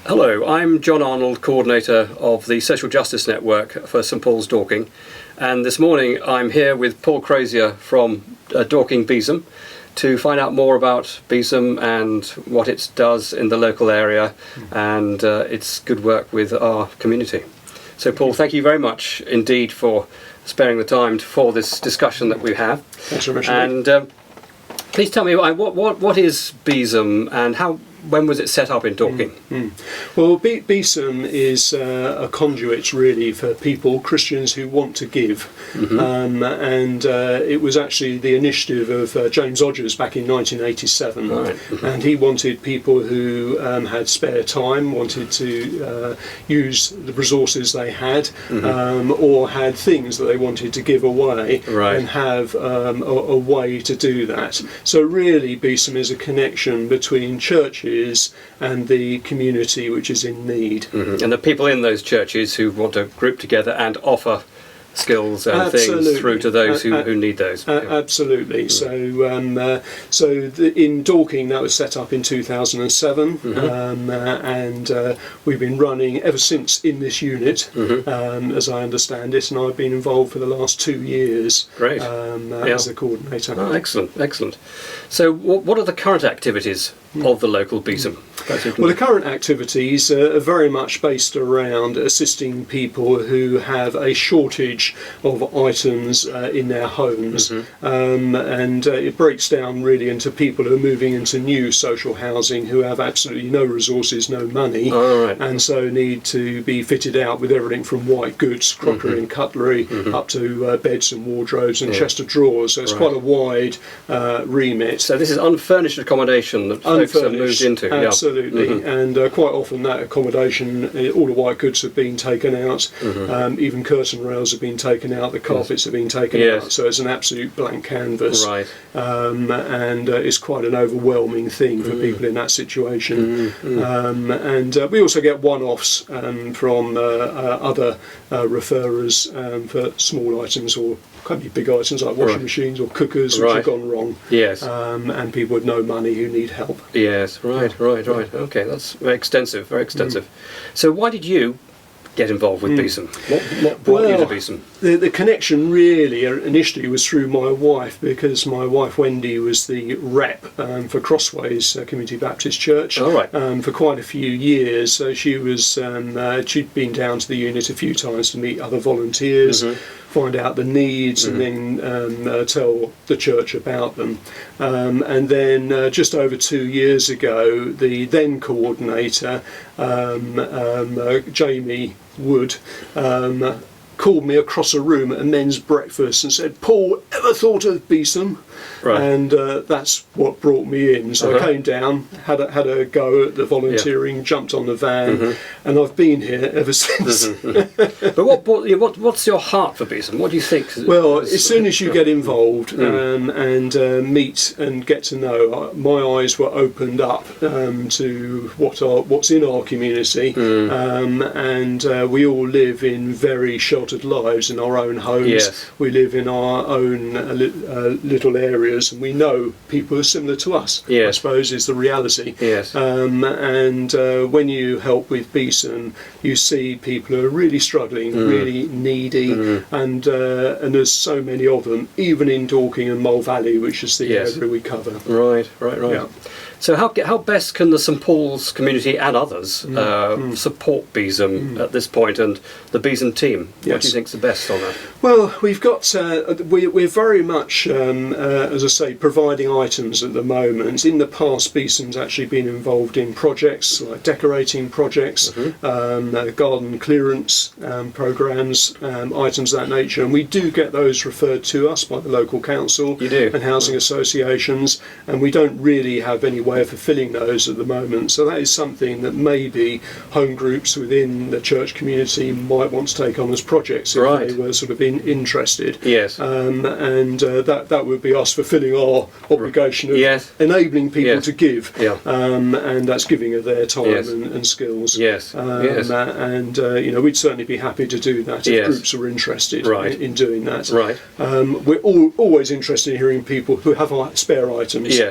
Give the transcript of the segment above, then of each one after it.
Hello, I'm John Arnold, coordinator of the Social Justice Network for St Paul's Dorking, and this morning I'm here with Paul Crozier from Dorking Besom to find out more about Besom and what it does in the local area and its good work with our community. So Paul, thank you very much indeed for sparing the time for this discussion that we have. Thanks very much. And please tell me, what is Besom and when was it set up in Dorking? Well, Besom is a conduit really for people, Christians who want to give. And it was actually the initiative of James Odgers back in 1987. Right. And he wanted people who had spare time, wanted to use the resources they had, or had things that they wanted to give away, and have a way to do that. So really Besom is a connection between churches and the community which is in need. And the people in those churches who want to group together and offer skills and things through to those who need those. Absolutely. So in Dorking that was set up in 2007, and we've been running ever since in this unit, as I understand it, and I've been involved for the last 2 years. Great. As a coordinator. Oh, excellent. So what are the current activities of the local Besom? Well, the current activities are very much based around assisting people who have a shortage of items in their homes, and it breaks down really into people who are moving into new social housing who have absolutely no resources, no money, and so need to be fitted out with everything from white goods, crockery and cutlery, up to beds and wardrobes and chest of drawers. So it's quite a wide remit. So this is unfurnished accommodation that folks have moved into. Absolutely, and quite often that accommodation, all the white goods have been taken out, even curtain rails have been taken out, the carpets have been taken out, so it's an absolute blank canvas, and it's quite an overwhelming thing for people in that situation. And we also get one-offs from other referrers for small items, or can be big items like washing machines or cookers which have gone wrong, and people with no money who need help. Right. Okay, that's very extensive. So why did you get involved with Besom? What brought you to Besom? The connection really initially was through my wife, because my wife Wendy was the rep for Crossways Community Baptist Church for quite a few years. So she was she'd been down to the unit a few times to meet other volunteers, find out the needs, and then tell the church about them. And then just over 2 years ago, the then coordinator, Jamie Wood, called me across a room at a men's breakfast and said, "Paul, ever thought of Besom?" And that's what brought me in. So I came down, had a go at the volunteering, jumped on the van, and I've been here ever since. But what's your heart for Besom? What do you think? Well, as soon as you get involved and meet and get to know, my eyes were opened up to what's in our community, and we all live in very sheltered lives in our own homes. We live in our own little areas, and we know people are similar to us, I suppose, is the reality. And when you help with Besom, you see people who are really struggling, really needy, and there's so many of them, even in Dorking and Mole Valley, which is the area we cover. Right. Yeah. So how best can the St Paul's community and others support Besom at this point, and the Besom team? What do you think's the best on that? Well, we've got we're very much, as I say, providing items at the moment. In the past, Besom's actually been involved in projects like decorating projects, garden clearance programs, items of that nature, and we do get those referred to us by the local council and housing associations, and we don't really have any way of fulfilling those at the moment. So that is something that maybe home groups within the church community might want to take on as projects if they were sort of interested. And that would be us fulfilling our obligation of enabling people to give, and that's giving of their time and skills. And we'd certainly be happy to do that if groups are interested in doing that. We're always interested in hearing people who have spare items.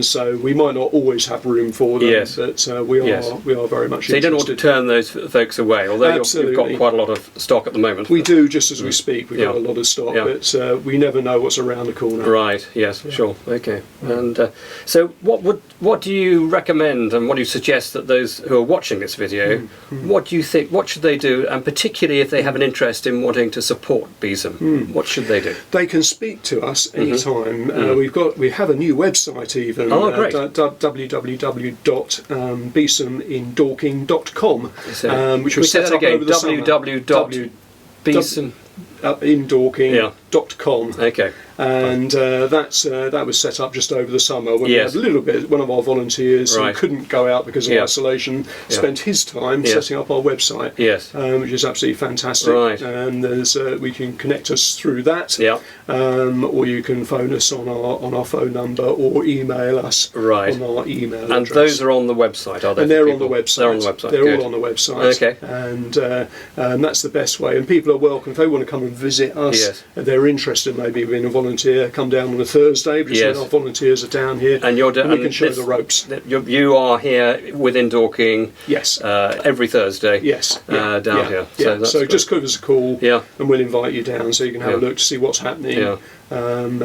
So we might not always have room for them, Yes. but we are very much So you don't want to interested. turn those folks away, although you've got quite a lot of stock at the moment. We do, just as we speak. We've got Yeah. a lot of stock, Yeah. but we never know what's around the corner. Right. Yes. Sure. Okay. And so, what do you recommend, and what do you suggest that those who are watching this video, what do you think? What should they do, and particularly if they have an interest in wanting to support Besom, what should they do? They can speak to us anytime. We have a new website even. Oh, great. www.besomindorking.com, So, which should we was say set that up again? over the summer. www.besom. indorking.com. Okay. And that was set up just over the summer when we Yes. had a little bit. One of our volunteers who Right. couldn't go out because of Yeah. isolation spent his time Yes. setting up our website, Yes. which is absolutely fantastic. Right. And there's we can connect us through that, Yeah. or you can phone us on our phone number or email us Right. on our email And address. those are on the website, are they? And they're for on the people? website. They're on the website. They're Good. all on the website. Okay. And that's the best way. And people are welcome. If they want to come and visit us, Yes. if they're interested maybe being a volunteer, come down on a Thursday, because Yes. our volunteers are down here, And you're and we can show the ropes. You are here within Dorking Yes. every Thursday. Yes. Down here. Yeah. So, that's So great. just give us a call, Yeah. and we'll invite you down so you can have a Yeah. look to see what's happening. Yeah. And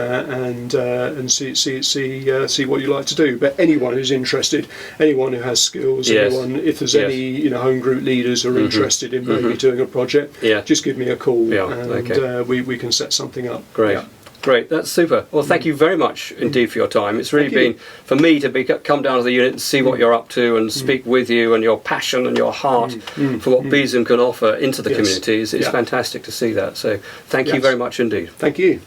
see what you like to do. But anyone who's interested, anyone who has skills, Yes. anyone, if there's Yes. any home group leaders who are interested in maybe doing a project, Yeah. just give me a call, Yeah, and okay. we can set something up. Great. Yeah. Great, that's super. Well, thank you very much indeed for your time. It's really Thank you. been, for me to come down to the unit and see what you're up to and speak with you, and your passion and your heart for what Besom can offer into the Yes. communities. It's Yeah. fantastic to see that. So thank you Yes. very much indeed. Thank you.